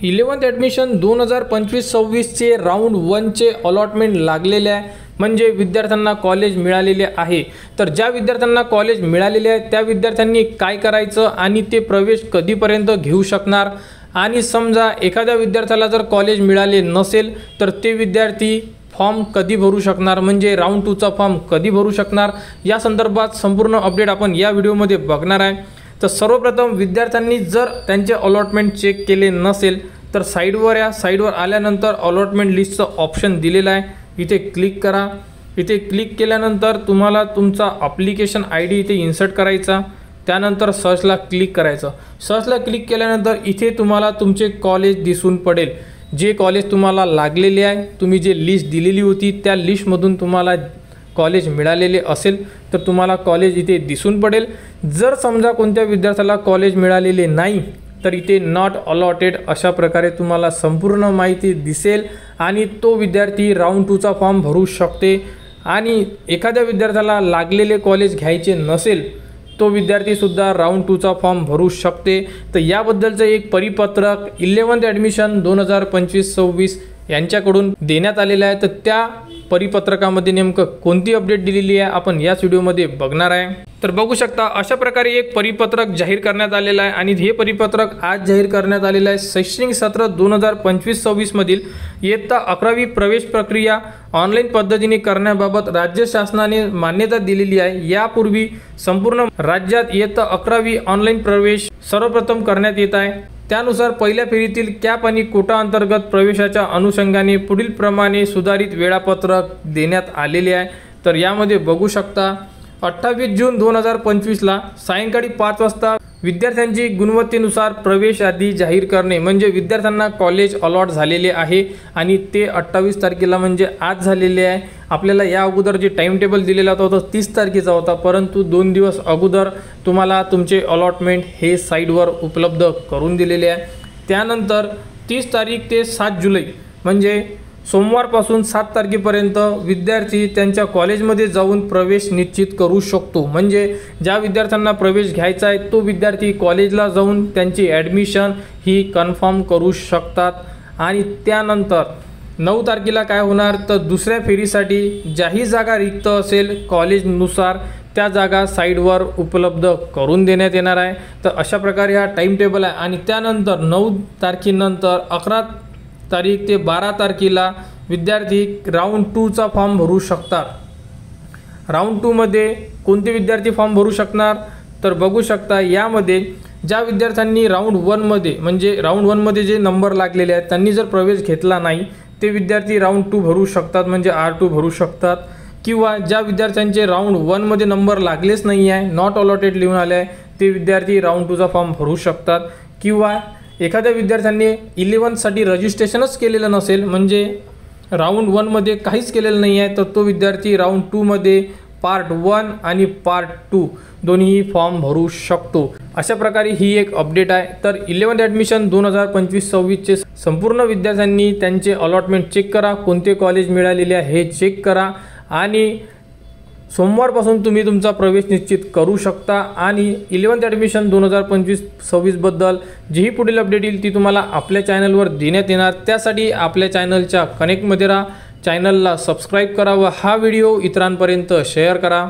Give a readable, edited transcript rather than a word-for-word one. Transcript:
11th admission 2025-26 चे round 1 चे allotment लागलेले आहे, म्हणजे विद्यार्थ्यांना कॉलेज मिळालेले आहे। तर ज्या विद्यार्थ्यांना कॉलेज मिळालेले आहे त्या विद्यार्थ्यांनी काय करायचं आणि ते प्रवेश कधीपर्यंत घेऊ शकणार, आणि समजा एखाद्या विद्यार्थ्याला जर कॉलेज मिळाले नसेल तर ते विद्यार्थी फॉर्म कधी भरू शकणार, म्हणजे राऊंड 2 चा फॉर्म कधी भरू शकणार, या संदर्भात संपूर्ण अपडेट आपण या व्हिडिओमध्ये बघणार आहे। तर सर्वप्रथम विद्यार्थ्यांनी जर त्यांचे अलॉटमेंट चेक केले नसेल तर साइडवर या, साइडवर आल्यानंतर अलॉटमेंट लिस्टचं ऑप्शन दिलेलं आहे, इथे क्लिक करा। इथे क्लिक केल्यानंतर तुम्हाला तुमचा ॲप्लिकेशन आयडी इथे इन्सर्ट करायचा, त्यानंतर सर्चला क्लिक करायचं। सर्चला क्लिक केल्यानंतर इथे तुम्हाला तुमचे कॉलेज दिसून पडेल, जे कॉलेज तुम्हाला लागलेले आहे, तुम्ही जे लिस्ट दिलेली होती त्या लिस्टमधून तुम्हाला कॉलेज मिळालेले असेल तर तुम्हाला कॉलेज इथे दिसून पडेल। जर समजा कोणत्या विद्यार्थ्याला कॉलेज मिळालेले नाही तर इथे नॉट अलॉटेड अशा प्रकारे तुम्हाला संपूर्ण माहिती दिसेल आणि तो विद्यार्थी राऊंड 2 चा फॉर्म भरू शकते। आणि एखाद्या विद्यार्थ्याला लागलेले कॉलेज घ्यायचे नसेल तो विद्यार्थी सुद्धा राऊंड 2 चा फॉर्म भरू शकते। तर याबद्दलचं एक परिपत्रक 11th ॲडमिशन 2025-26 यांच्याकडून देण्यात आलेलं आहे। तर त्या परिपत्रकामध्ये नेमकं कोणती अपडेट दिलेली आहे आपण याच व्हिडिओमध्ये बघणार आहे। तर बघू शकता अशा प्रकारे एक परिपत्रक जाहीर करण्यात आलेलं आहे आणि हे परिपत्रक आज जाहीर करण्यात आलेलं आहे। शैक्षणिक सत्र 2025-26 मधील इयत्ता 11वी प्रवेश प्रक्रिया ऑनलाईन पद्धतीने करण्याबाबत राज्य शासनाने मान्यता दिलेली आहे। यापूर्वी संपूर्ण राज्यात इयत्ता 11वी ऑनलाईन प्रवेश सर्वप्रथम करण्यात येत आहे। त्यानुसार पहिल्या फेरीतील कॅप आणि कोटा अंतर्गत प्रवेशाच्या अनुषंगाने पुढील प्रमाणे सुधारित वेळापत्रक देण्यात आलेले आहे। तर यामध्ये बघू शकता 28 जून 2025 ला सायंकाळी 5 वाजता विद्यार्थ्यांची गुणवत्तेनुसार प्रवेश यादी जाहीर करणे, म्हणजे विद्यार्थ्यांना कॉलेज अलॉट झालेले आहे आणि ते 28 तारखेला म्हणजे आज झालेले आहे। आपल्याला या अगोदर जे टाइम टेबल दिलेला होता 30 तारखेचा होता, परंतु 2 दिवस अगोदर तुम्हाला तुमचे अलॉटमेंट हे साइटवर उपलब्ध करून दिलेले आहे। त्यानंतर 30 तारीख ते 7 जुलै म्हणजे सोमवारपासून 7 तारखेपर्यंत विद्यार्थी त्यांच्या कॉलेजमध्ये जाऊन प्रवेश निश्चित करू शकतो, म्हणजे ज्या विद्यार्थ्यांना प्रवेश घ्यायचा आहे तो विद्यार्थी कॉलेजला जाऊन त्यांची ॲडमिशन ही कन्फर्म करू शकतात। आणि त्यानंतर 9 तारखेला काय होणार तर दुसऱ्या फेरीसाठी ज्याही जागा रिक्त असेल कॉलेजनुसार त्या जागा साइटवर उपलब्ध करून देण्यात येणार आहे। तर अशा प्रकारे हा टाइम टेबल आहे। आणि त्यानंतर 9 तारखेनंतर 11 तारीख ते 12 तारखेला विद्यार्थी राऊंड 2 चा फॉर्म भरू शकतात। राऊंड 2 मध्ये कोणते विद्यार्थी फॉर्म भरू शकणार तर बघू शकता यामध्ये ज्या विद्यार्थ्यांनी राऊंड 1 मध्ये म्हणजे राऊंड 1 मध्ये जे नंबर लागलेले आहेत त्यांनी जर प्रवेश घेतला नाही ते विद्यार्थी राऊंड 2 भरू शकतात, म्हणजे R2 भरू शकतात। किंवा ज्या विद्यार्थ्यांचे राऊंड 1 मध्ये नंबर लागलेच नाही आहे, नॉट अलॉटेड लिहून आले आहे, ते विद्यार्थी राऊंड 2 चा फॉर्म भरू शकतात। किंवा एखाद्या विद्यार्थ्यांनी 11th साठी रजिस्ट्रेशनच केलेलं नसेल, म्हणजे राऊंड 1 मध्ये काहीच केलेलं नाही आहे, तर तो विद्यार्थी राऊंड 2 मध्ये पार्ट 1 आणि पार्ट 2 दोन्ही फॉर्म भरू शकतो। अशा प्रकारे ही एक अपडेट आहे। तर 11th ॲडमिशन 2025-26 चे संपूर्ण विद्यार्थ्यांनी त्यांचे अलॉटमेंट चेक करा, कोणते कॉलेज मिळालेले आहे हे चेक करा आणि सोमवारपासून तुम्ही तुमचा प्रवेश निश्चित करू शकता। आणि 11th ॲडमिशन 2025-26 बद्दल जी पुढील अपडेट येईल ती तुम्हाला आपल्या चॅनलवर देण्यात येणार। त्यासाठी आपल्या चॅनलच्या कनेक्टमध्ये राहा, चॅनलला सबस्क्राईब करा व हा व्हिडिओ इतरांपर्यंत शेअर करा।